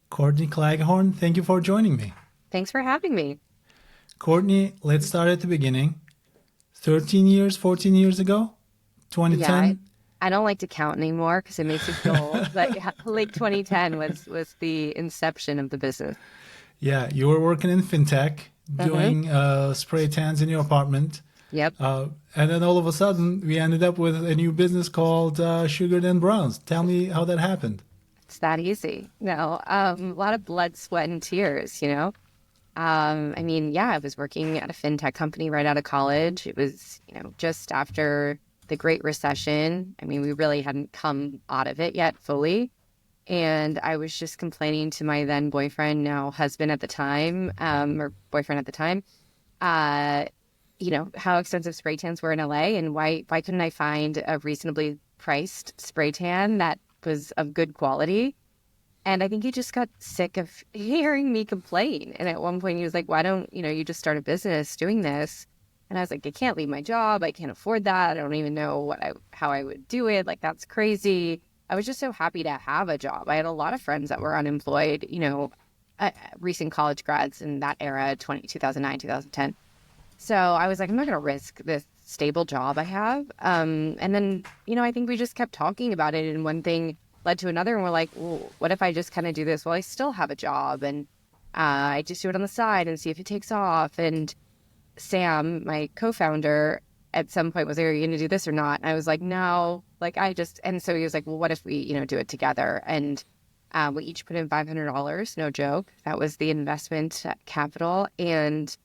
Courtney Claghorn, thank you for joining me. Thanks for having me. Courtney, let's start at the beginning. 13 years, 14 years ago, Yeah, I, 2010. I don't like to count anymore because it makes me feel old. But yeah, late 2010 was the inception of the business. Yeah, you were working in fintech, Mm-hmm. doing spray tans in your apartment. Yep, And then all of a sudden, we ended up with a new business called Sugared and Browns. Tell me how that happened. it's that easy. No, a lot of blood, sweat, and tears. Yeah, I was working at a fintech company right out of college. It was, just after the Great Recession. I mean, we really hadn't come out of it yet fully. And I was just complaining to my then boyfriend, now husband at the time, or boyfriend at the time, uh, how expensive spray tans were in LA and why couldn't I find a reasonably priced spray tan that was of good quality? And I think he just got sick of hearing me complain. And at one point he was like, why don't, you just start a business doing this? And I was like, I can't leave my job. I can't afford that. I don't even know how I would do it. Like, that's crazy. I was just so happy to have a job. I had a lot of friends that were unemployed, recent college grads in that era, 2009, 2010. So I was like, I'm not going to risk this stable job I have. And then, I think we just kept talking about it. And one thing led to another. And we're like, well, what if I just kind of do this while I still have a job? And I just do it on the side and see if it takes off. And Sam, my co-founder, at some point was like, are you going to do this or not? And I was like, no, and so he was like, well, what if we, do it together? And we each put in $500, no joke. That was the investment capital. And,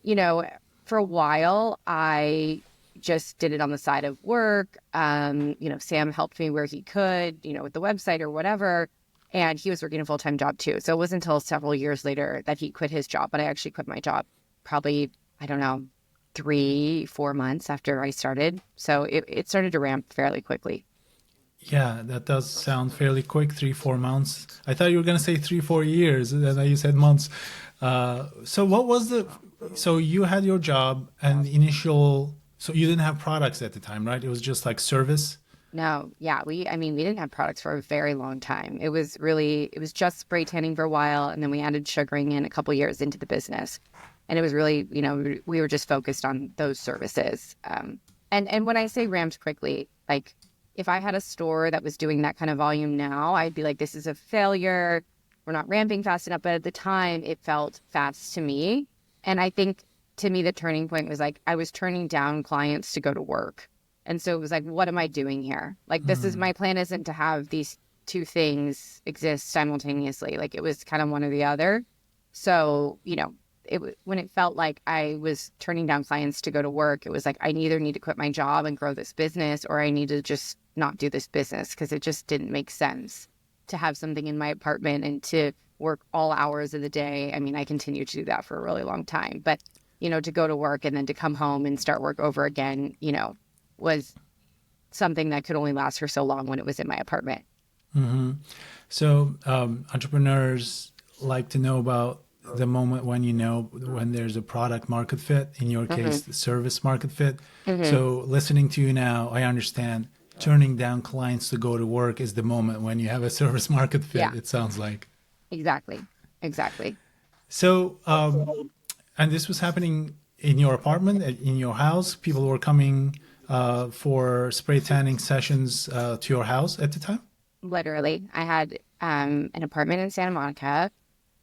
you know, for a while, I just did it on the side of work. Sam helped me where he could, with the website or whatever. And he was working a full-time job too. So it wasn't until several years later that he quit his job, but I actually quit my job probably, I don't know, 3, 4 months after I started. So it started to ramp fairly quickly. Yeah, that does sound fairly quick, 3, 4 months. I thought you were going to say 3, 4 years, and then you said months. So what was so you had your job and the initial, so you didn't have products at the time, right? It was just like service. No, yeah, we didn't have products for a very long time. It was just spray tanning for a while, and then we added sugaring in a couple years into the business. And it was really, we were just focused on those services. And when I say ramped quickly, like if I had a store that was doing that kind of volume now, I'd be like, this is a failure. We're not ramping fast enough. But at the time, it felt fast to me. And I think to me, the turning point was like I was turning down clients to go to work. And so it was like, what am I doing here? Like, this is my plan isn't to have these two things exist simultaneously. Like, it was kind of one or the other. So, when it felt like I was turning down clients to go to work, it was like I either need to quit my job and grow this business, or I need to just not do this business because it just didn't make sense to have something in my apartment and to work all hours of the day. I mean, I continued to do that for a really long time, but to go to work and then to come home and start work over again, was something that could only last for so long when it was in my apartment. So entrepreneurs like to know about the moment when when there's a product market fit, in your case, the service market fit. So listening to you now, I understand turning down clients to go to work is the moment when you have a service market fit, Yeah, it sounds like. exactly. Exactly. So, and this was happening in your apartment, in your house. People were coming for spray tanning sessions to your house at the time. Literally, I had an apartment in Santa Monica.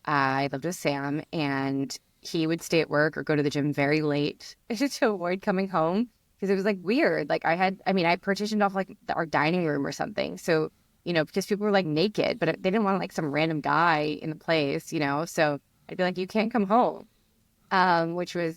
I lived with Sam, and he would stay at work or go to the gym very late to avoid coming home because it was like weird. Like I partitioned off like our dining room or something. So, because people were like naked, but they didn't want like some random guy in the place. So I'd be like, you can't come home, which was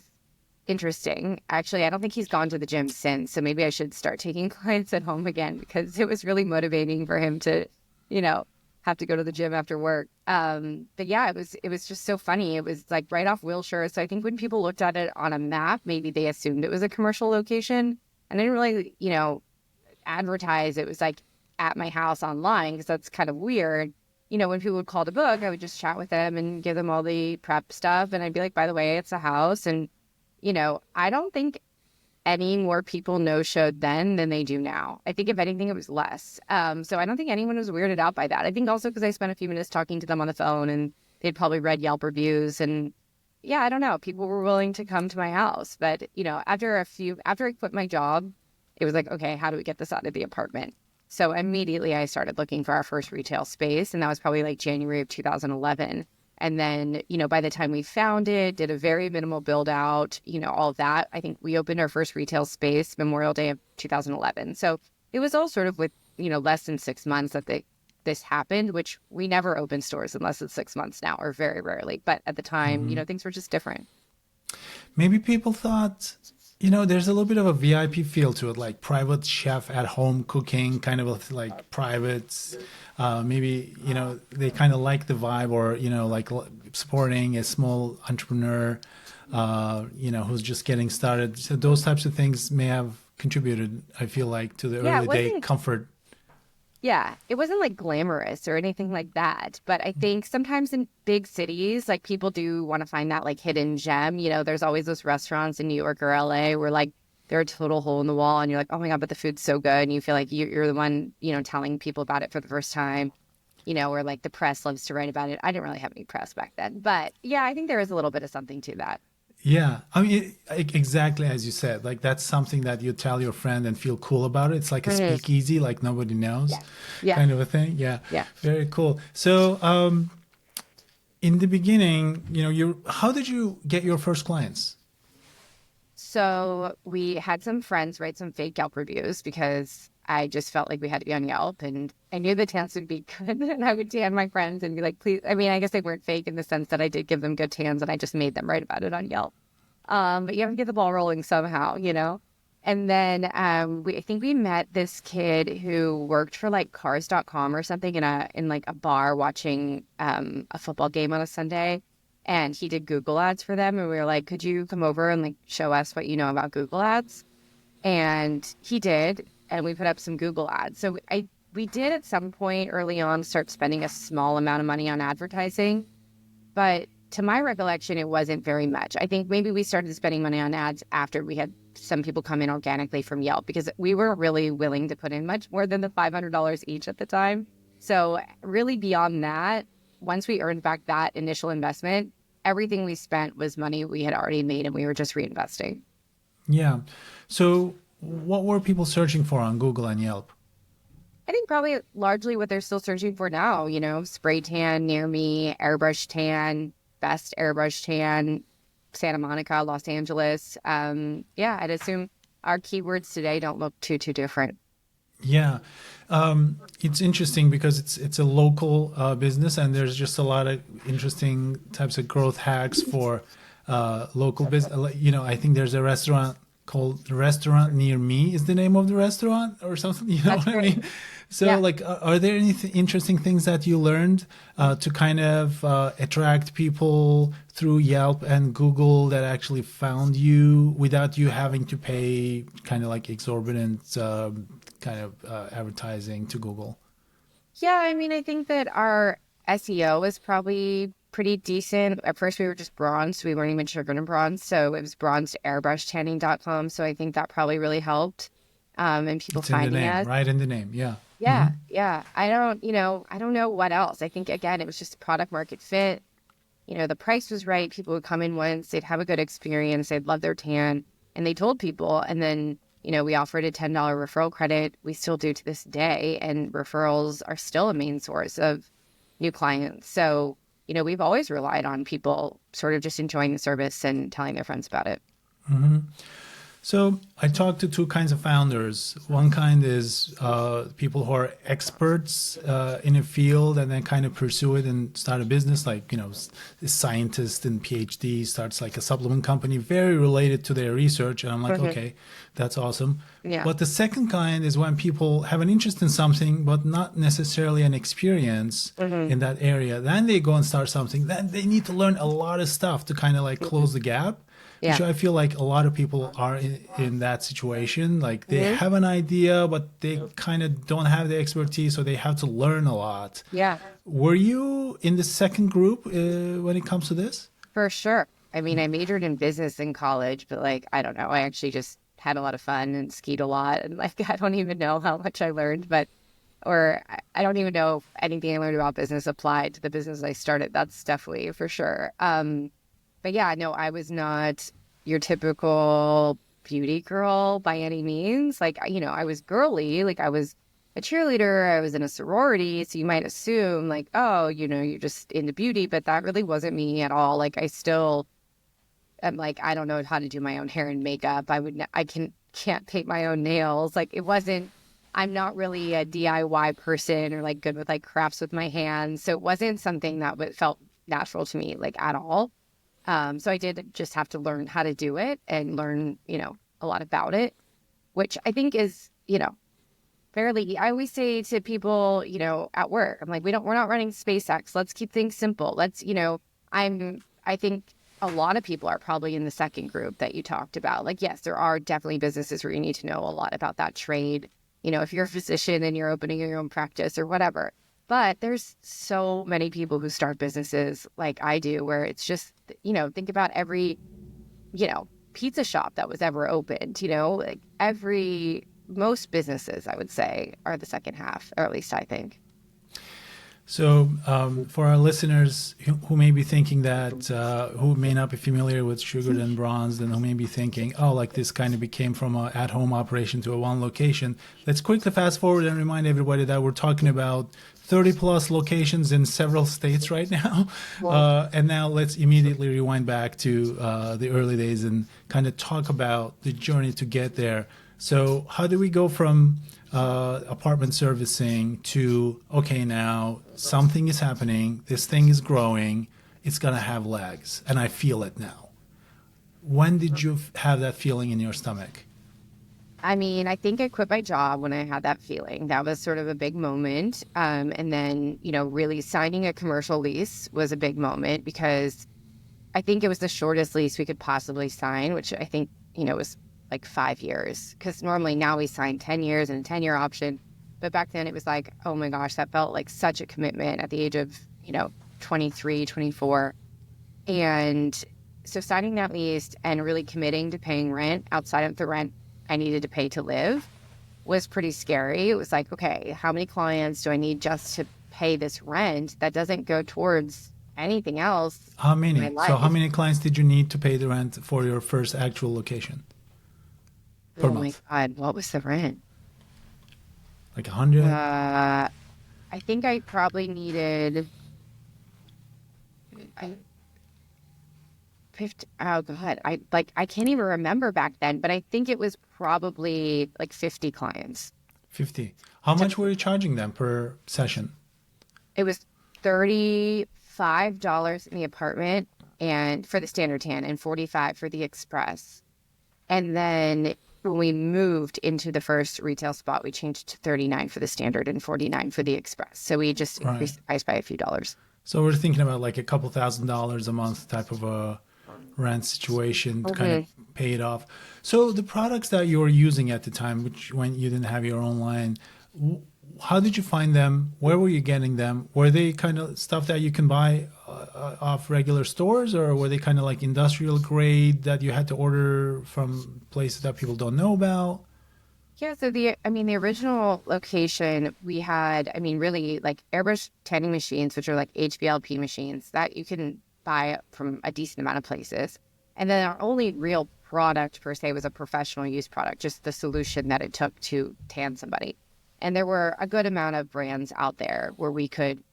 interesting. Actually, I don't think he's gone to the gym since. So maybe I should start taking clients at home again because it was really motivating for him to, you know, have to go to the gym after work. But yeah, it was just so funny. It was like right off Wilshire. So I think when people looked at it on a map, maybe they assumed it was a commercial location. And I didn't really, advertise it was like at my house online because that's kind of weird. When people would call to book, I would just chat with them and give them all the prep stuff. And I'd be like, by the way, it's a house. And, I don't think any more people no-showed then than they do now. I think if anything, it was less. So I don't think anyone was weirded out by that. I think also because I spent a few minutes talking to them on the phone and they'd probably read Yelp reviews and yeah, I don't know. People were willing to come to my house. But, after I quit my job, it was like, okay, how do we get this out of the apartment? So immediately I started looking for our first retail space. And that was probably like January of 2011. And then, by the time we found it, did a very minimal build out, all of that. I think we opened our first retail space Memorial Day of 2011. So it was all sort of with, less than 6 months that this happened, which we never open stores in less than 6 months now, or very rarely. But at the time, things were just different. Maybe people thought, there's a little bit of a VIP feel to it, like private chef at home cooking, kind of like private. Maybe, they kind of like the vibe or, like supporting a small entrepreneur, who's just getting started. So those types of things may have contributed, I feel like, to the Yeah, early day comfort. Yeah, it wasn't like glamorous or anything like that. But I think sometimes in big cities, like people do want to find that like hidden gem. There's always those restaurants in New York or LA where like they're a total hole in the wall and you're like, oh my God, but the food's so good. And you feel like you're the one, telling people about it for the first time, or like the press loves to write about it. I didn't really have any press back then. But yeah, I think there is a little bit of something to that. Yeah, I mean, exactly as you said, like that's something that you tell your friend and feel cool about it. It's like a speakeasy, like nobody knows, Yeah. Yeah. kind of a thing. Yeah, Yeah. very cool. So, in the beginning, how did you get your first clients? So we had some friends write some fake Yelp reviews because I just felt like we had to be on Yelp and I knew the tans would be good. And I would tan my friends and be like, please. I mean, I guess they weren't fake in the sense that I did give them good tans and I just made them write about it on Yelp. But you have to get the ball rolling somehow. And then I think we met this kid who worked for like cars.com or something in like a bar watching a football game on a Sunday. And he did Google ads for them. And we were like, could you come over and like show us what you know about Google ads? And he did. And we put up some Google ads. So we did at some point early on start spending a small amount of money on advertising. But to my recollection, it wasn't very much. I think maybe we started spending money on ads after we had some people come in organically from Yelp because we were really willing to put in much more than the $500 each at the time. So really beyond that, once we earned back that initial investment, everything we spent was money we had already made and we were just reinvesting. Yeah. So, what were people searching for on Google and Yelp? I think probably largely what they're still searching for now, spray tan near me, airbrush tan, best airbrush tan, Santa Monica, Los Angeles. Yeah, I'd assume our keywords today don't look too different. Yeah, it's interesting because it's a local business, and there's just a lot of interesting types of growth hacks for local business. I think there's a restaurant called Restaurant Near Me is the name of the restaurant or something. You know That's what I great. mean? So, Yeah. like, are there any interesting things that you learned to kind of attract people through Yelp and Google that actually found you without you having to pay kind of like exorbitant advertising to Google? Yeah, I mean, I think that our SEO was probably pretty decent. At first, we were just bronzed. We weren't even sugared and bronzed. So it was bronzedairbrushttanning.com. So I think that probably really helped. And people It's in the finding name, us. right in the name. Yeah. Yeah, yeah. I don't know what else. I think, again, it was just product market fit. The price was right. People would come in once, they'd have a good experience, they'd love their tan, and they told people. And then, we offered a $10 referral credit. We still do to this day. And referrals are still a main source of new clients. So, we've always relied on people sort of just enjoying the service and telling their friends about it. So I talked to two kinds of founders. One kind is people who are experts in a field and then kind of pursue it and start a business, like, a scientist and PhD starts like a supplement company very related to their research. And I'm like, okay, that's awesome. Yeah. But the second kind is when people have an interest in something, but not necessarily an experience in that area. Then they go and start something. Then they need to learn a lot of stuff to kind of like close the gap. Yeah. Which I feel like a lot of people are in that situation. Like they have an idea, but they kind of don't have the expertise, so they have to learn a lot. Yeah, Were you in the second group when it comes to this? for sure. I mean, I majored in business in college, but like, I don't know. I actually just had a lot of fun and skied a lot. And like, I don't even know how much I learned, but, or I don't even know if anything I learned about business applied to the business I started. That's definitely for sure. But yeah, no, I was not your typical beauty girl by any means. Like, I was girly, like I was a cheerleader, I was in a sorority. So you might assume like, oh, you're just into beauty, but that really wasn't me at all. Like I still am like, I don't know how to do my own hair and makeup. Can't paint my own nails. Like it wasn't, I'm not really a DIY person or like good with like crafts with my hands. So it wasn't something that felt natural to me like at all. So I did just have to learn how to do it and learn, a lot about it, which I think is, fairly, I always say to people, at work, I'm like, we're not running SpaceX. Let's keep things simple. I think a lot of people are probably in the second group that you talked about. Like, yes, there are definitely businesses where you need to know a lot about that trade. If you're a physician and you're opening your own practice or whatever. But there's so many people who start businesses like I do, where it's just, think about every, pizza shop that was ever opened, like most businesses, I would say, are the second half, or at least I think. So, for our listeners who may be thinking that, who may not be familiar with Sugared and Bronzed, and who may be thinking, oh, like this kind of became from an at-home operation to a one location, let's quickly fast forward and remind everybody that we're talking about 30 plus locations in several states right now. And now let's immediately rewind back to the early days and kind of talk about the journey to get there. So how do we go from apartment servicing to, okay, now something is happening, this thing is growing, it's going to have legs, and I feel it now? When did you have that feeling in your stomach? I mean, I think I quit my job when I had that feeling. That was sort of a big moment. And then, really signing a commercial lease was a big moment because I think it was the shortest lease we could possibly sign, which I think, was like 5 years. Because normally now we sign 10 years and a 10-year option. But back then it was like, oh my gosh, that felt like such a commitment at the age of, 23, 24. And so signing that lease and really committing to paying rent outside of the rent I needed to pay to live was pretty scary. It was like, okay, how many clients do I need just to pay this rent that doesn't go towards anything else How in my many? life? So how many clients did you need to pay the rent for your first actual location per Oh my month? God, what was the rent? Like 100? I think I probably needed, I 50, oh God, I can't even remember back then, but I think it was probably like 50 clients. 50. How much were you charging them per session? It was $35 in the apartment and for the standard tan and 45 for the express. And then when we moved into the first retail spot, we changed to 39 for the standard and 49 for the express. So we just increased the price by a few dollars. So we're thinking about like a couple $1,000s a month type of a rent situation to kind of pay it off. So the products that you were using at the time, which when you didn't have your own line, how did you find them? Where were you getting them? Were they kind of stuff that you can buy off regular stores, or were they kind of like industrial grade that you had to order from places that people don't know about? Yeah, so the original location we had, really like airbrush tanning machines, which are like HVLP machines that you can buy from a decent amount of places. And then our only real product per se was a professional use product, just the solution that it took to tan somebody. And there were a good amount of brands out there where we could,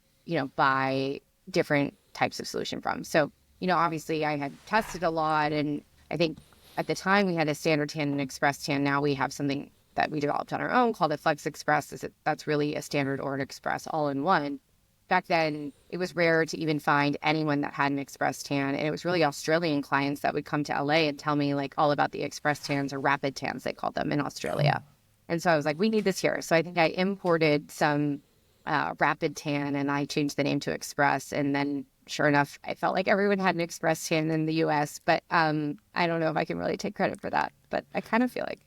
buy different types of solution from. So, obviously I had tested a lot, and I think at the time we had a standard tan and express tan. Now we have something that we developed on our own called a Flex Express. That's really a standard or an express all in one. Back then, it was rare to even find anyone that had an express tan. And it was really Australian clients that would come to LA and tell me like all about the express tans, or rapid tans, they called them in Australia. And so I was like, we need this here. So I think I imported some rapid tan and I changed the name to express. And then sure enough, I felt like everyone had an express tan in the US. But I don't know if I can really take credit for that. But I kind of feel like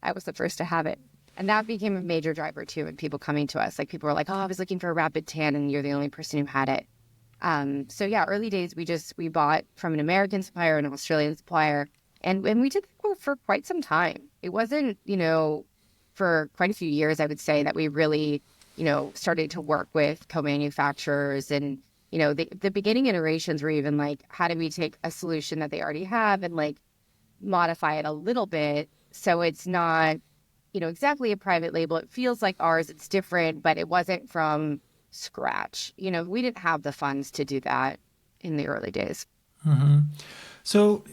I was the first to have it. And that became a major driver too, and people coming to us. Like people were like, oh, I was looking for a rapid tan and you're the only person who had it. So yeah, early days, we bought from an American supplier, an Australian supplier, and we did that for quite some time. it wasn't, for quite a few years, I would say that we really, started to work with co-manufacturers and, the beginning iterations were even like, how do we take a solution that they already have and like modify it a little bit so it's not, exactly a private label. It feels like ours, it's different, but it wasn't from scratch. We didn't have the funds to do that in the early days. So,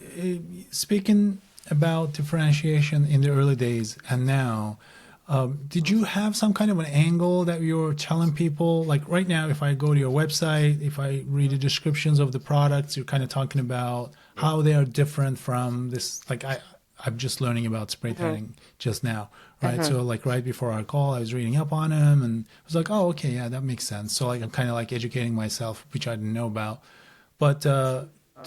speaking about differentiation in the early days and now, did you have some kind of an angle that you're telling people? Like right now, if I go to your website, if I read the descriptions of the products, you're kind of talking about how they are different from this. Like I'm just learning about spray tanning just now, right? So like right before our call, I was reading up on them and I was like, oh, okay, yeah, that makes sense. So like I'm kind of like educating myself, which I didn't know about. But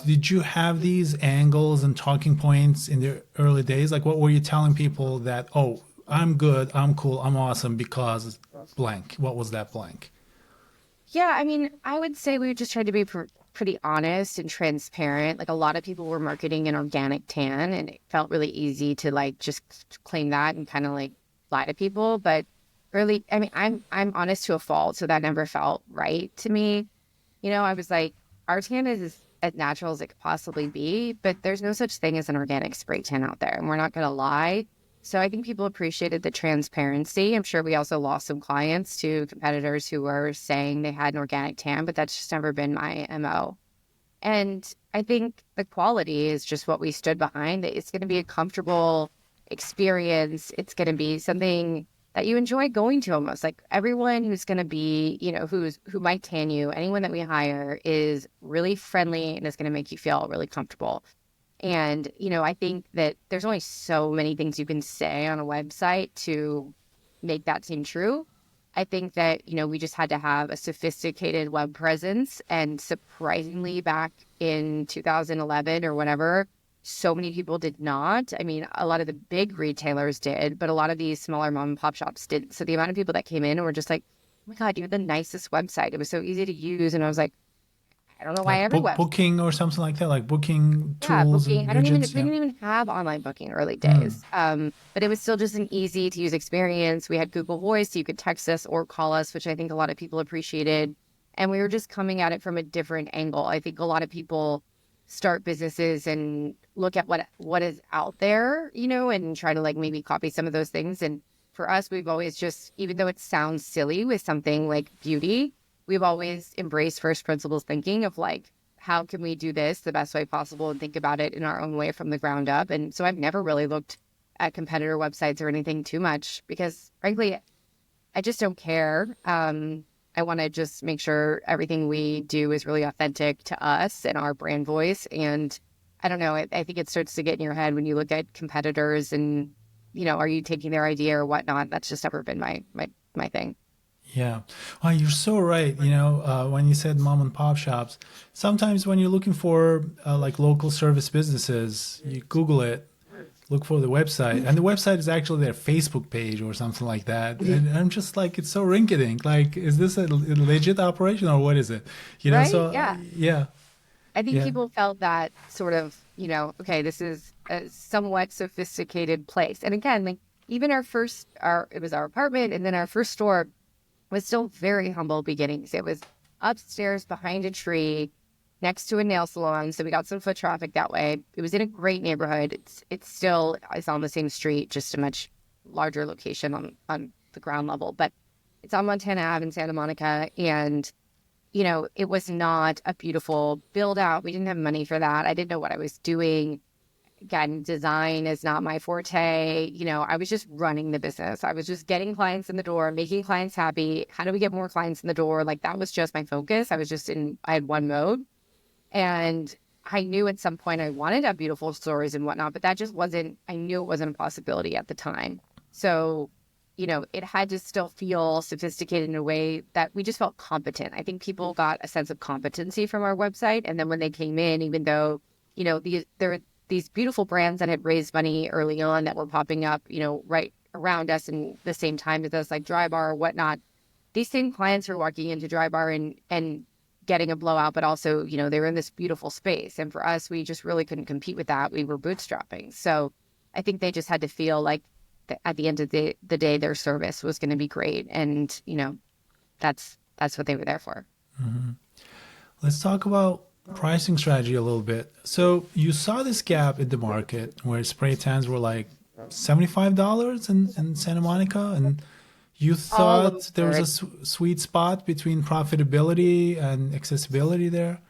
did you have these angles and talking points in the early days? Like, what were you telling people that, oh, I'm good, I'm cool, I'm awesome because blank? What was that blank? Yeah, I mean, I would say we just tried to be pretty honest and transparent. Like a lot of people were marketing an organic tan, and it felt really easy to like just claim that and kind of like lie to people. But really, I mean, I'm honest to a fault, so that never felt right to me. I was like, our tan is as natural as it could possibly be, but there's no such thing as an organic spray tan out there, and we're not going to lie. So I think people appreciated the transparency. I'm sure we also lost some clients to competitors who were saying they had an organic tan, but that's just never been my MO. And I think the quality is just what we stood behind. It's going to be a comfortable experience. It's going to be something that you enjoy going to almost. Like everyone who's going to be, who might tan you, anyone that we hire is really friendly and is going to make you feel really comfortable. And, I think that there's only so many things you can say on a website to make that seem true. I think that, we just had to have a sophisticated web presence. And surprisingly, back in 2011 or whenever, so many people did not. I mean, a lot of the big retailers did, but a lot of these smaller mom and pop shops didn't. So the amount of people that came in and were just like, oh my God, you have the nicest website. It was so easy to use. And I was like, I don't know why Like every website. booking or something like that, like booking Yeah, tools booking. and I don't even, we widgets. Yeah. didn't even have online booking early Mm. days. But it was still just an easy to use experience. We had Google Voice, so you could text us or call us, which I think a lot of people appreciated. And we were just coming at it from a different angle. I think a lot of people start businesses and look at what is out there, and try to like maybe copy some of those things. And for us, we've always just, even though it sounds silly with something like beauty, we've always embraced first principles thinking of like, how can we do this the best way possible and think about it in our own way from the ground up. And so I've never really looked at competitor websites or anything too much because frankly, I just don't care. I want to just make sure everything we do is really authentic to us and our brand voice. And I don't know, I think it starts to get in your head when you look at competitors and, are you taking their idea or whatnot? That's just never been my thing. Yeah. Well, you're so right. When you said mom and pop shops, sometimes when you're looking for like local service businesses, you Google it, look for the website, and the website is actually their Facebook page or something like that. And I'm just like, it's so rinky-dink. Like, is this a legit operation or what is it? Right? So Yeah. yeah, I think yeah. people felt that sort of, okay, this is a somewhat sophisticated place. And again, like even it was our apartment and then our first store was still very humble beginnings. It was upstairs behind a tree next to a nail salon. So we got some foot traffic that way. It was in a great neighborhood. It's on the same street, just a much larger location on the ground level, but it's on Montana Ave in Santa Monica. And it was not a beautiful build out. We didn't have money for that. I didn't know what I was doing. Again, design is not my forte. I was just running the business. I was just getting clients in the door, making clients happy. How do we get more clients in the door? Like that was just my focus. I had one mode. And I knew at some point I wanted to have beautiful stories and whatnot, but I knew it wasn't a possibility at the time. So it had to still feel sophisticated in a way that we just felt competent. I think people got a sense of competency from our website. And then when they came in, even though, there were these beautiful brands that had raised money early on that were popping up, right around us and the same time as us, like Dry Bar or whatnot, these same clients were walking into Dry Bar and getting a blowout, but also, they were in this beautiful space. And for us, we just really couldn't compete with that. We were bootstrapping. So I think they just had to feel like at the end of the day, their service was going to be great. And, that's what they were there for. Let's talk about pricing strategy a little bit. So you saw this gap in the market where spray tans were like $75 in Santa Monica, and you All thought there was over. a sweet spot between profitability and accessibility there.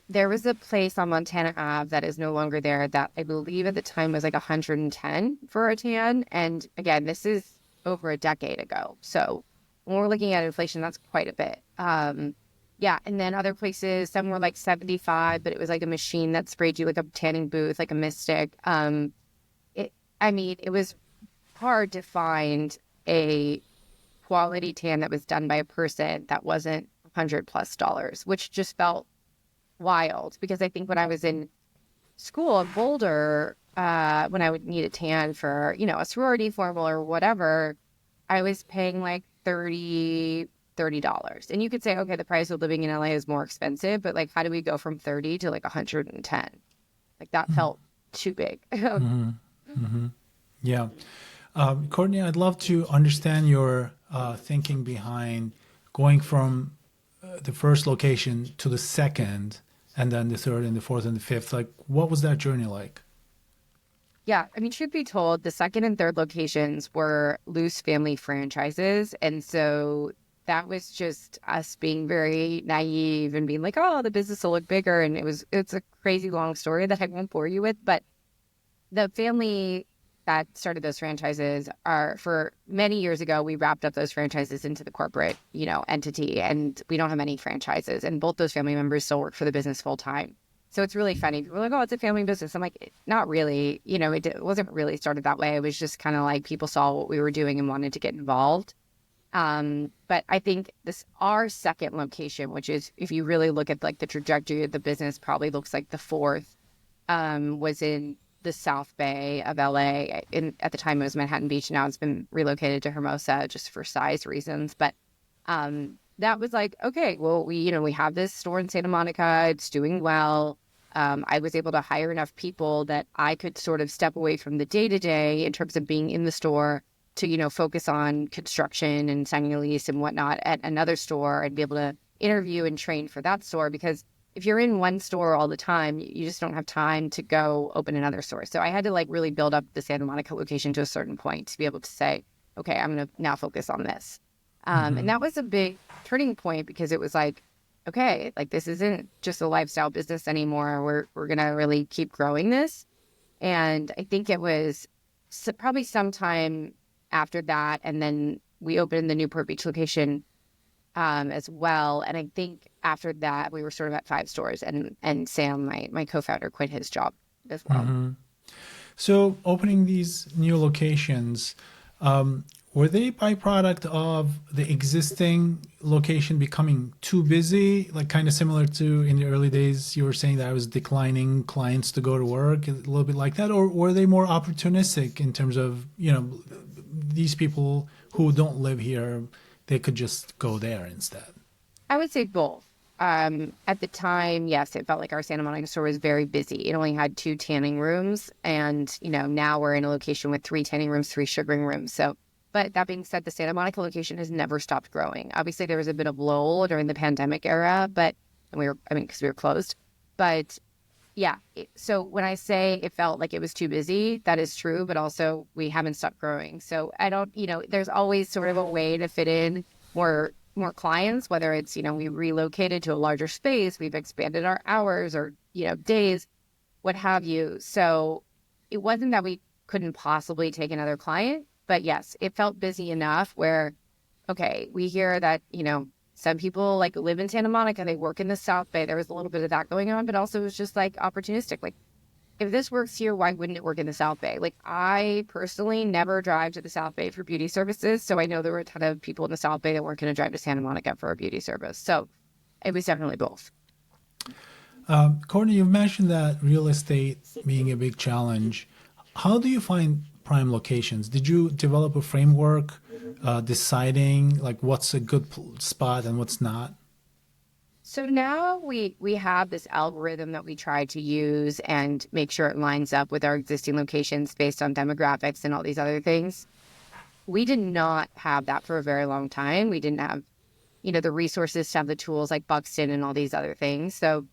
There was a place on Montana Ave that is no longer there that I believe at the time was like 110 for a tan. And again, this is over a decade ago. So when we're looking at inflation, that's quite a bit. Yeah. And then other places, some were like 75, but it was like a machine that sprayed you like a tanning booth, like a Mystic. It, I mean, it was hard to find a quality tan that was done by a person that wasn't $100+, which just felt wild because I think when I was in school in Boulder, when I would need a tan for, a sorority formal or whatever, I was paying like $30. And you could say, okay, the price of living in LA is more expensive, but like, how do we go from 30 to like 110? Like that felt too big. Yeah. Courtney, I'd love to understand your thinking behind going from the first location to the second, and then the third and the fourth and the fifth. Like, what was that journey like? Yeah, I mean, truth be told, the second and third locations were loose family franchises. And so that was just us being very naive and being like, oh, the business will look bigger. And it's a crazy long story that I won't bore you with. But the family that started those franchises are for many years ago, we wrapped up those franchises into the corporate, entity, and we don't have any franchises. And both those family members still work for the business full time. So it's really funny. People are like, oh, it's a family business. I'm like, not really. It wasn't really started that way. It was just kind of like people saw what we were doing and wanted to get involved. But I think our second location, which is if you really look at like the trajectory of the business, probably looks like the fourth, was in the South Bay of LA. At the time it was Manhattan Beach. Now it's been relocated to Hermosa just for size reasons. But that was like, okay, well, we have this store in Santa Monica. It's doing well. I was able to hire enough people that I could sort of step away from the day-to-day in terms of being in the store to, focus on construction and signing a lease and whatnot at another store and be able to interview and train for that store. Because if you're in one store all the time, you just don't have time to go open another store. So I had to like really build up the Santa Monica location to a certain point to be able to say, okay, I'm going to now focus on this. And that was a big turning point because it was like, okay, like this isn't just a lifestyle business anymore. We're going to really keep growing this. And I think it was probably sometime after that. And then we opened the Newport Beach location as well. And I think after that, we were sort of at 5 stores and Sam, my co-founder, quit his job as well. So opening these new locations, were they byproduct of the existing location becoming too busy, like kind of similar to in the early days you were saying that I was declining clients to go to work, a little bit like that? Or were they more opportunistic in terms of, these people who don't live here, they could just go there instead? I would say both. At the time, yes, it felt like our Santa Monica store was very busy. It only had 2 tanning rooms. And, now we're in a location with 3 tanning rooms, 3 sugaring rooms. So, but that being said, the Santa Monica location has never stopped growing. Obviously, there was a bit of lull during the pandemic era, because we were closed. But yeah, so when I say it felt like it was too busy, that is true, but also we haven't stopped growing. So I don't, there's always sort of a way to fit in more clients, whether it's, we relocated to a larger space, we've expanded our hours or, days, what have you. So it wasn't that we couldn't possibly take another client, but yes, it felt busy enough where, okay, we hear that, some people like live in Santa Monica, they work in the South Bay. There was a little bit of that going on, but also it was just like opportunistic. Like if this works here, why wouldn't it work in the South Bay? Like I personally never drive to the South Bay for beauty services. So I know there were a ton of people in the South Bay that weren't going to drive to Santa Monica for a beauty service. So it was definitely both. Courtney, you've mentioned that real estate being a big challenge. How do you find prime locations? Did you develop a framework deciding like what's a good spot and what's not? So now we have this algorithm that we try to use and make sure it lines up with our existing locations based on demographics and all these other things. We did not have that for a very long time. We didn't have, the resources to have the tools like Buxton and all these other things. So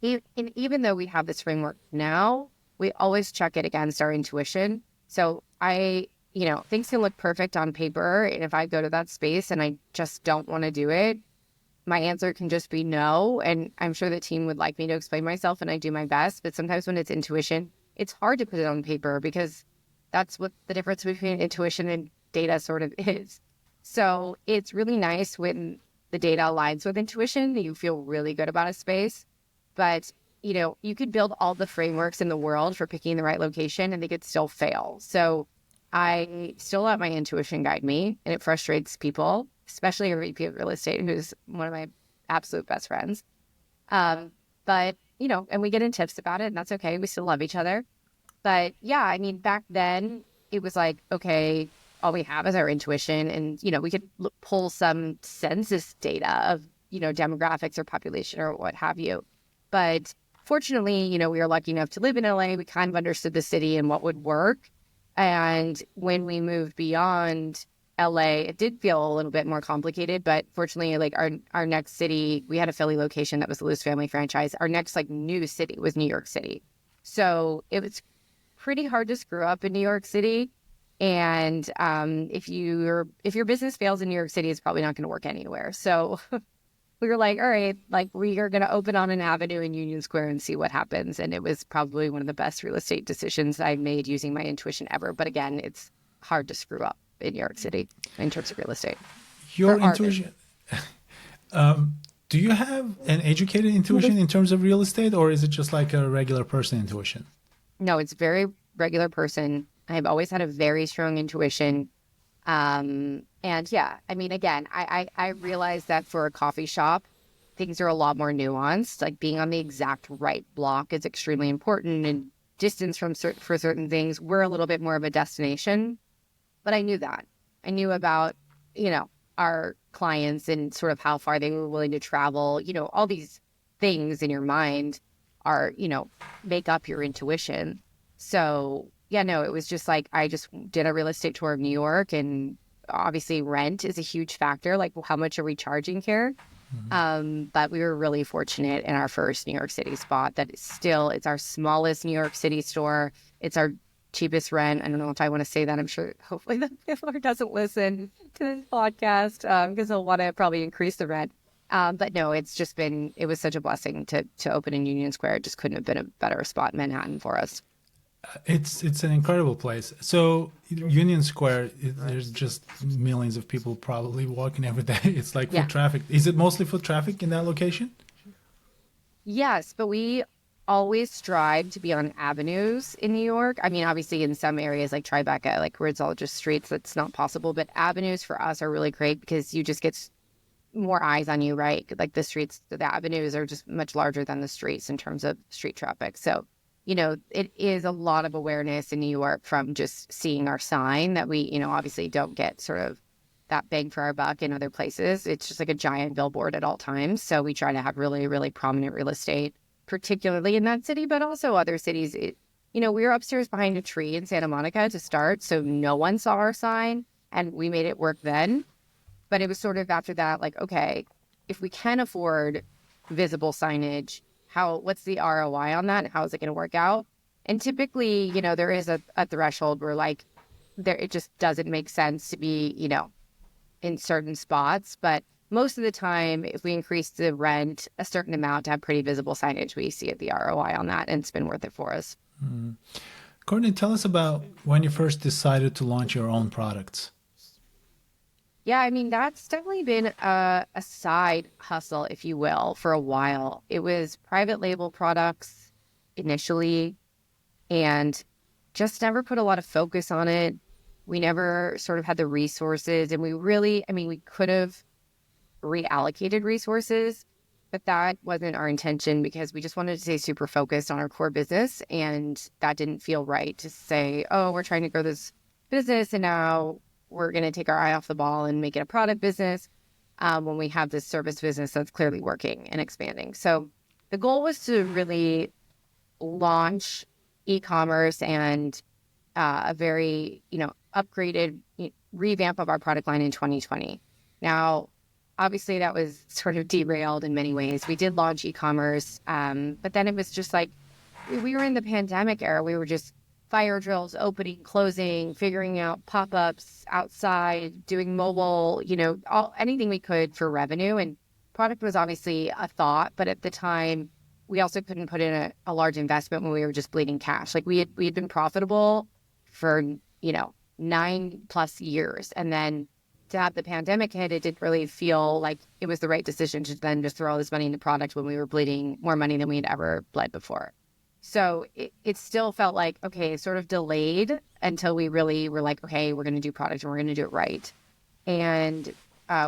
and even though we have this framework now, we always check it against our intuition. So things can look perfect on paper. And if I go to that space and I just don't want to do it, my answer can just be no. And I'm sure the team would like me to explain myself and I do my best. But sometimes when it's intuition, it's hard to put it on paper because that's what the difference between intuition and data sort of is. So it's really nice when the data aligns with intuition, you feel really good about a space. But, you could build all the frameworks in the world for picking the right location and they could still fail. So I still let my intuition guide me, and it frustrates people, especially a VP of real estate who's one of my absolute best friends. But, and we get in tips about it, and that's okay. We still love each other. But yeah, I mean, back then it was like, okay, all we have is our intuition. And, we could pull some census data of, demographics or population or what have you. But fortunately, we were lucky enough to live in LA. We kind of understood the city and what would work. And when we moved beyond LA, it did feel a little bit more complicated. But fortunately, like our next city, we had a Philly location that was the Lewis family franchise. Our next new city was New York City. So it was pretty hard to screw up in New York City. And if your business fails in New York City, it's probably not going to work anywhere. So we were like, all right, we are going to open on an avenue in Union Square and see what happens. And it was probably one of the best real estate decisions I've made using my intuition ever. But again, it's hard to screw up in New York City in terms of real estate. Your intuition. Do you have an educated intuition in terms of real estate, or is it just like a regular person intuition? No, it's very regular person. I've always had a very strong intuition. And yeah, I mean, again, I realize that for a coffee shop, things are a lot more nuanced. Like being on the exact right block is extremely important, and distance for certain things, we're a little bit more of a destination. But I knew that. I knew about, our clients and sort of how far they were willing to travel. All these things in your mind are, make up your intuition. So yeah, no, it was just like, I just did a real estate tour of New York, and obviously rent is a huge factor. Like, how much are we charging here? Mm-hmm. But we were really fortunate in our first New York City spot that it's our smallest New York City store. It's our cheapest rent. I don't know if I want to say that. I'm sure hopefully the landlord doesn't listen to this podcast because he'll want to probably increase the rent. But no, it was such a blessing to open in Union Square. It just couldn't have been a better spot in Manhattan for us. It's an incredible place. So Union Square, there's just millions of people probably walking every day. It's like foot traffic. Is it mostly foot traffic in that location? Yes, but we always strive to be on avenues in New York. I mean, obviously in some areas like Tribeca, like where it's all just streets, that's not possible. But avenues for us are really great because you just get more eyes on you, right? Like the avenues are just much larger than the streets in terms of street traffic. So it is a lot of awareness in New York from just seeing our sign that we, obviously don't get sort of that bang for our buck in other places. It's just like a giant billboard at all times. So we try to have really, really prominent real estate, particularly in that city, but also other cities. We were upstairs behind a tree in Santa Monica to start, so no one saw our sign, and we made it work then. But it was sort of after that, like, okay, if we can afford visible signage, what's the ROI on that? And how is it going to work out? And typically, there is a threshold where it just doesn't make sense to be, in certain spots. But most of the time, if we increase the rent a certain amount to have pretty visible signage, we see the ROI on that, and it's been worth it for us. Mm. Courtney, tell us about when you first decided to launch your own products. Yeah, I mean, that's definitely been a side hustle, if you will, for a while. It was private label products initially, and just never put a lot of focus on it. We never sort of had the resources, and we could have reallocated resources, but that wasn't our intention because we just wanted to stay super focused on our core business, and that didn't feel right to say, oh, we're trying to grow this business, and now we're going to take our eye off the ball and make it a product business. when we have this service business that's clearly working and expanding. So the goal was to really launch e-commerce and a very, upgraded revamp of our product line in 2020. Now, obviously that was sort of derailed in many ways. We did launch e-commerce, but then it was just like, we were in the pandemic era. We were just fire drills, opening, closing, figuring out pop-ups outside, doing mobile, anything we could for revenue. And product was obviously a thought, but at the time, we also couldn't put in a large investment when we were just bleeding cash. Like we had been profitable for, 9+ years. And then to have the pandemic hit, it didn't really feel like it was the right decision to then just throw all this money into product when we were bleeding more money than we had ever bled before. So it still felt like, okay, sort of delayed until we really were like, okay, we're going to do product and we're going to do it right. And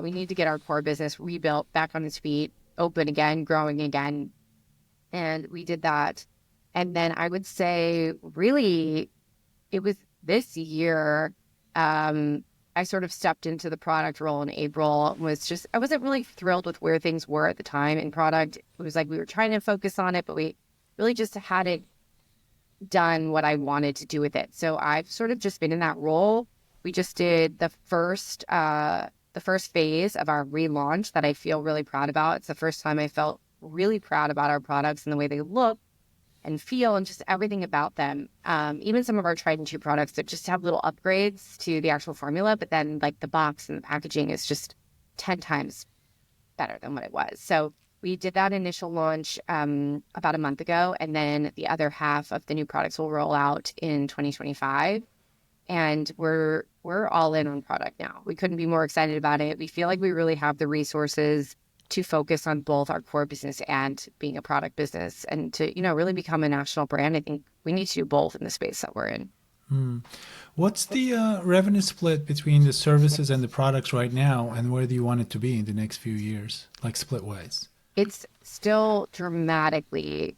we need to get our core business rebuilt, back on its feet, open again, growing again. And we did that. And then I would say really it was this year, I sort of stepped into the product role in April. I wasn't really thrilled with where things were at the time in product. It was like we were trying to focus on it, but we really just hadn't done what I wanted to do with it. So I've sort of just been in that role. We just did the first phase of our relaunch that I feel really proud about. It's the first time I felt really proud about our products and the way they look and feel and just everything about them. Even some of our tried and true products that just have little upgrades to the actual formula, but then like the box and the packaging is just 10 times better than what it was. So we did that initial launch about a month ago, and then the other half of the new products will roll out in 2025. And we're all in on product now. We couldn't be more excited about it. We feel like we really have the resources to focus on both our core business and being a product business, and to really become a national brand. I think we need to do both in the space that we're in. What's the revenue split between the services and the products right now, and where do you want it to be in the next few years, like split wise? It's still dramatically,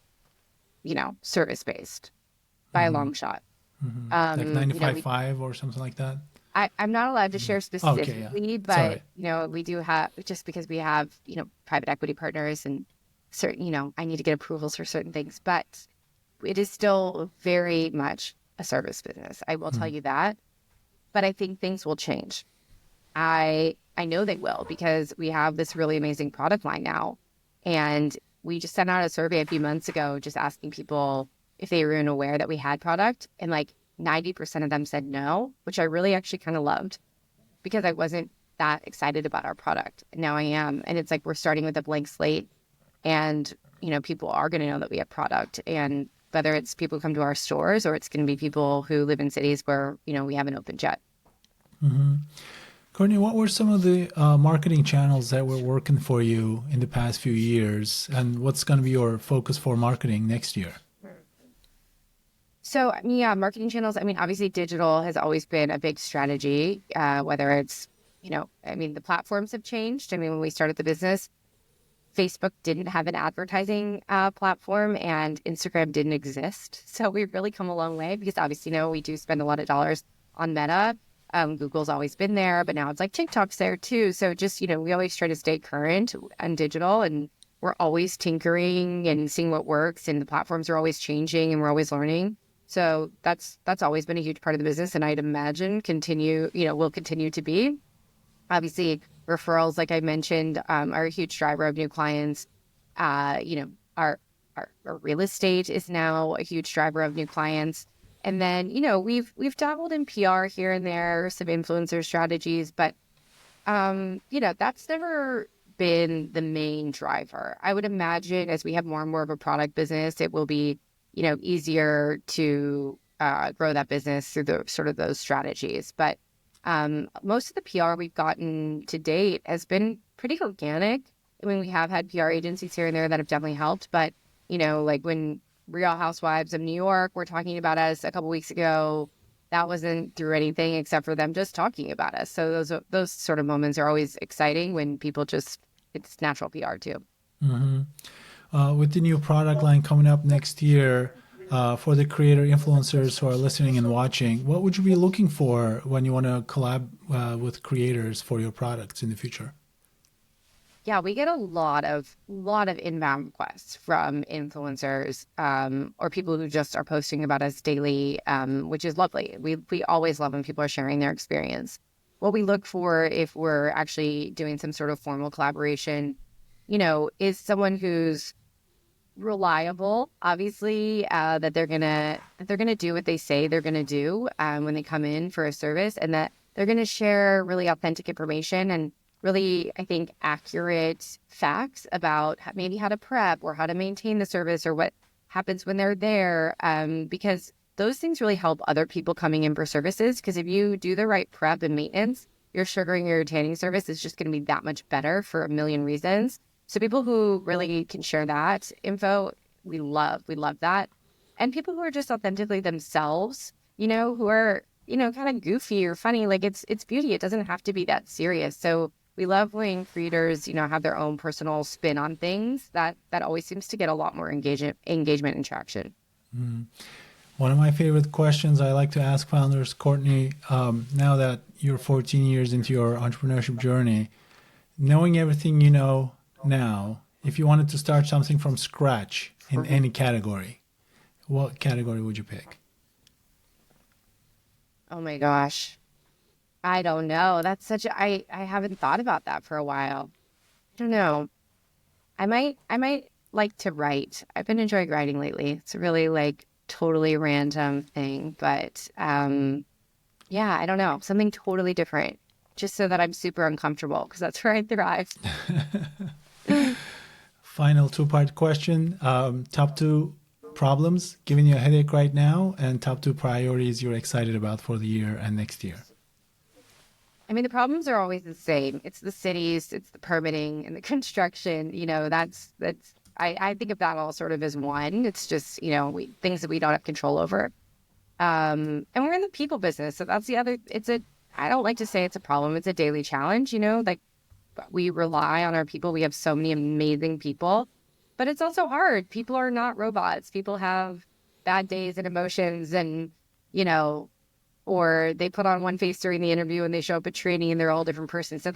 service based by a long shot. Like 95-5 or something like that? I'm not allowed to share specifically, but we do have, just because we have, private equity partners and certain, I need to get approvals for certain things, but it is still very much a service business. I will tell you that, but I think things will change. I know they will, because we have this really amazing product line now. And we just sent out a survey a few months ago, just asking people if they were even aware that we had product. And like 90% of them said no, which I really actually kind of loved, because I wasn't that excited about our product. And now I am. And it's like we're starting with a blank slate, and, people are going to know that we have product. And whether it's people who come to our stores, or it's going to be people who live in cities where, we haven't opened yet. Courtney, what were some of the marketing channels that were working for you in the past few years, and what's going to be your focus for marketing next year? So, marketing channels, obviously digital has always been a big strategy, whether it's, the platforms have changed. When we started the business, Facebook didn't have an advertising platform, and Instagram didn't exist. So we've really come a long way, because obviously, we do spend a lot of dollars on Meta. Google's always been there, but now it's like TikTok's there too. So just, we always try to stay current on digital, and we're always tinkering and seeing what works, and the platforms are always changing, and we're always learning. So that's always been a huge part of the business, and I'd imagine will continue to be. Obviously, referrals, like I mentioned, are a huge driver of new clients. Our real estate is now a huge driver of new clients. And then, we've dabbled in PR here and there, some influencer strategies, but, that's never been the main driver. I would imagine as we have more and more of a product business, it will be, easier to grow that business through the sort of those strategies. But most of the PR we've gotten to date has been pretty organic. We have had PR agencies here and there that have definitely helped, but, like when Real Housewives of New York were talking about us a couple weeks ago, that wasn't through anything except for them just talking about us. So those sort of moments are always exciting when people it's natural PR too. With the new product line coming up next year, for the creator influencers who are listening and watching, what would you be looking for when you want to collab with creators for your products in the future? Yeah, we get a lot of inbound requests from influencers or people who just are posting about us daily, which is lovely. We always love when people are sharing their experience. What we look for if we're actually doing some sort of formal collaboration, is someone who's reliable, obviously, that they're gonna do what they say they're gonna do when they come in for a service, and that they're gonna share really authentic information and really, I think, accurate facts about maybe how to prep or how to maintain the service or what happens when they're there, because those things really help other people coming in for services. Because if you do the right prep and maintenance, your sugaring or your tanning service is just going to be that much better for a million reasons. So people who really can share that info, we love that. And people who are just authentically themselves, who are, kind of goofy or funny, like it's beauty. It doesn't have to be that serious. So we love when creators, have their own personal spin on things. That always seems to get a lot more engagement and traction. One of my favorite questions I like to ask founders, Courtney, now that you're 14 years into your entrepreneurship journey, knowing everything you know now, if you wanted to start something from scratch in any category, what category would you pick? Oh my gosh. I don't know. I haven't thought about that for a while. I don't know. I might like to write. I've been enjoying writing lately. It's a really like totally random thing, but yeah, I don't know. Something totally different. Just so that I'm super uncomfortable because that's where I thrive. Final two-part question. Top two problems giving you a headache right now, and top two priorities you're excited about for the year and next year. I mean, the problems are always the same. It's the cities, it's the permitting and the construction. I think of that all sort of as one. It's just, things that we don't have control over. And we're in the people business. So that's the other, I don't like to say it's a problem. It's a daily challenge, like we rely on our people. We have so many amazing people, but it's also hard. People are not robots. People have bad days and emotions and, you know, or they put on one face during the interview and they show up at training and they're all different persons. So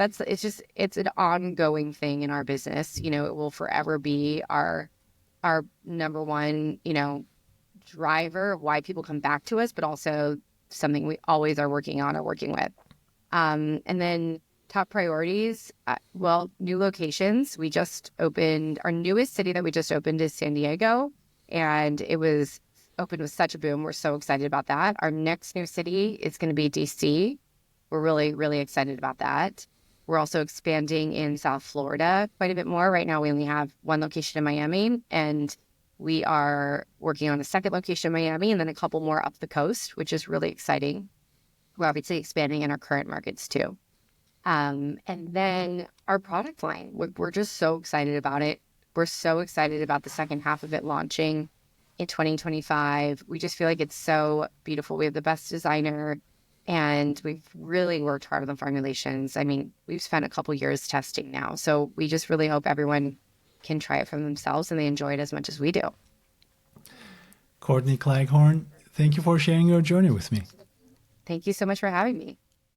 it's an ongoing thing in our business. It will forever be our number one, driver of why people come back to us, but also something we always are working on or working with. And then top priorities, new locations. We just opened, our newest city that we just opened is San Diego, and it was opened with such a boom. We're so excited about that. Our next new city is going to be DC. We're really, really excited about that. We're also expanding in South Florida quite a bit more. Right now, we only have one location in Miami, and we are working on a second location in Miami and then a couple more up the coast, which is really exciting. We're obviously expanding in our current markets too. And then our product line, we're just so excited about it. We're so excited about the second half of it launching in 2025. We just feel like it's so beautiful. We have the best designer and we've really worked hard on the formulations. I mean, we've spent a couple years testing now. So we just really hope everyone can try it for themselves and they enjoy it as much as we do. Courtney Claghorn, thank you for sharing your journey with me. Thank you so much for having me.